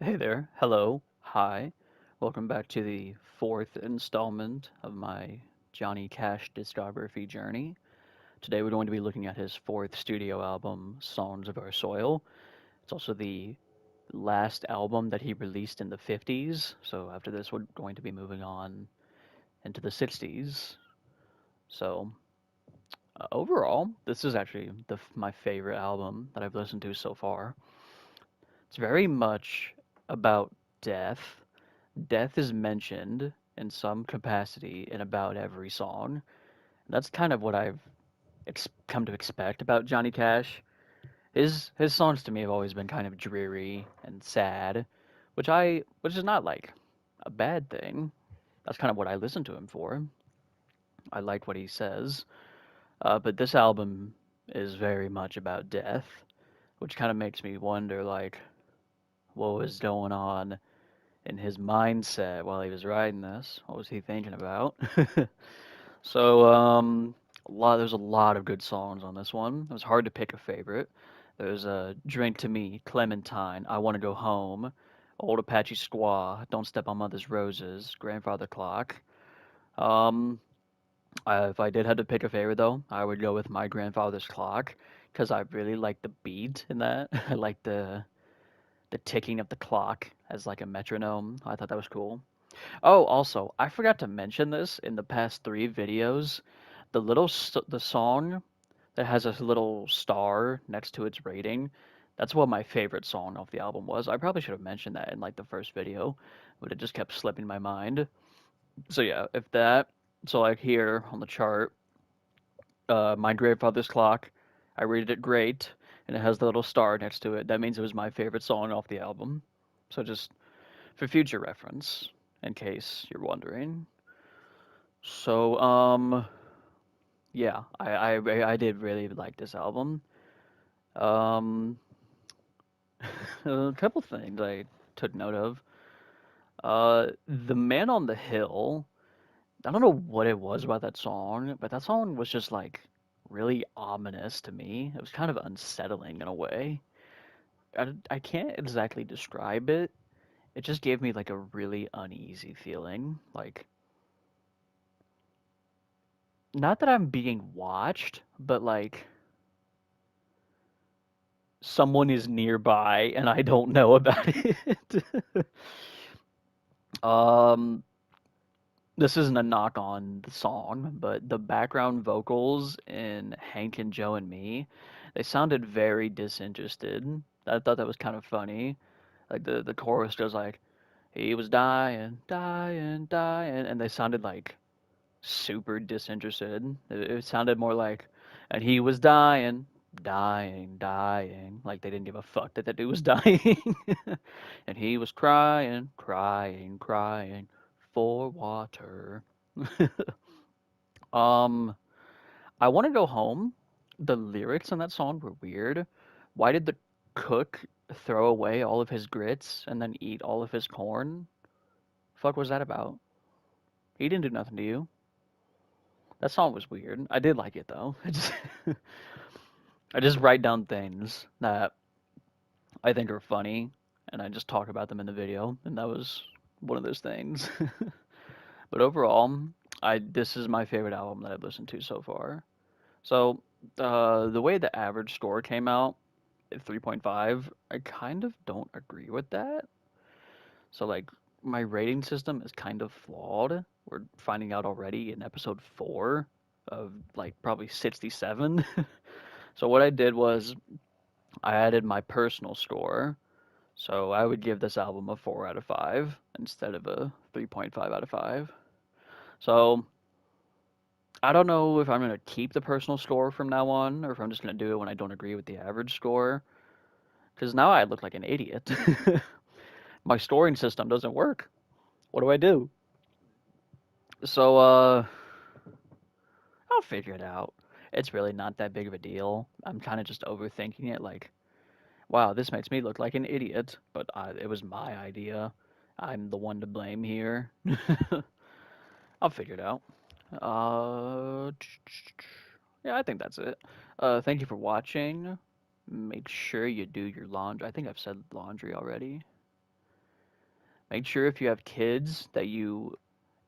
Hey there. Hello. Hi. Welcome back to the fourth installment of my Johnny Cash discography journey. Today we're going to be looking at his fourth studio album, Songs of Our Soil. It's also the last album that he released in the 50s, so after this we're going to be moving on into the 60s. So, overall, this is actually my favorite album that I've listened to so far. It's very much about death. Death is mentioned in some capacity in about every song. That's kind of what I've come to expect about Johnny Cash. His songs to me have always been kind of dreary and sad, which is not like a bad thing. That's kind of what I listen to him for. I like what he says. But this album is very much about death, which kind of makes me wonder like what was going on in his mindset while he was writing this. What was he thinking about? So, there's a lot of good songs on this one. It was hard to pick a favorite. There's Drink to Me, Clementine, I Want to Go Home, Old Apache Squaw, Don't Step on Mother's Roses, Grandfather Clock. Um, if I did have to pick a favorite though, I would go with My Grandfather's Clock because I really like the beat in that. I like the ticking of the clock as like a metronome. I thought that was cool. Oh, also, I forgot to mention this in the past three videos. The song that has a little star next to its rating, that's what my favorite song off the album was. I probably should have mentioned that in like the first video, but it just kept slipping my mind. So yeah, if that, so like here on the chart, My Grandfather's Clock, I rated it great, and it has the little star next to it. That means it was my favorite song off the album. So just for future reference, in case you're wondering. So, yeah, I did really like this album. Um, a couple things I took note of. The Man on the Hill. I don't know what it was about that song, but that song was just like really ominous to me. It was kind of unsettling in a way. I can't exactly describe it. It just gave me like a really uneasy feeling. Like, not that I'm being watched, but like someone is nearby and I don't know about it. um, this isn't a knock on the song, but the background vocals in Hank and Joe and Me, they sounded very disinterested. I thought that was kind of funny. Like the chorus goes like, "He was dying, dying, dying," and they sounded like super disinterested. It sounded more like, and he was dying, dying, dying. Like they didn't give a fuck that that dude was dying. And he was crying, crying, crying for water. um, I want to go home. The lyrics on that song were weird. Why did the cook throw away all of his grits and then eat all of his corn? Fuck was that about? He didn't do nothing to you. That song was weird. I did like it though. I just write down things that I think are funny, and I just talk about them in the video, and that was one of those things. But overall, I this is my favorite album that I've listened to so far. So, the way the average score came out at 3.5, I kind of don't agree with that. So, like, my rating system is kind of flawed. We're finding out already in episode 4 of like probably 67. So, what I did was I added my personal score. So I would give this album a 4 out of 5 instead of a 3.5 out of 5. So I don't know if I'm going to keep the personal score from now on or if I'm just going to do it when I don't agree with the average score. Because now I look like an idiot. My scoring system doesn't work. What do I do? So, I'll figure it out. It's really not that big of a deal. I'm kind of just overthinking it like, wow, this makes me look like an idiot, but it was my idea. I'm the one to blame here. I'll figure it out. Uh, yeah, I think that's it. Thank you for watching. Make sure you do your laundry. I think I've said laundry already. Make sure if you have kids that you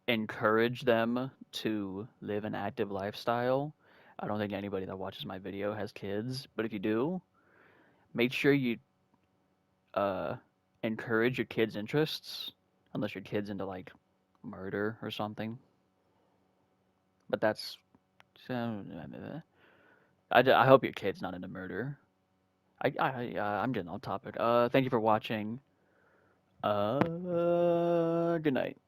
encourage them to live an active lifestyle. I don't think anybody that watches my video has kids, but if you do, make sure you uh, encourage your kids' interests, unless your kid's into like murder or something. But that's I hope your kid's not into murder. I'm getting off topic. Thank you for watching. Good night.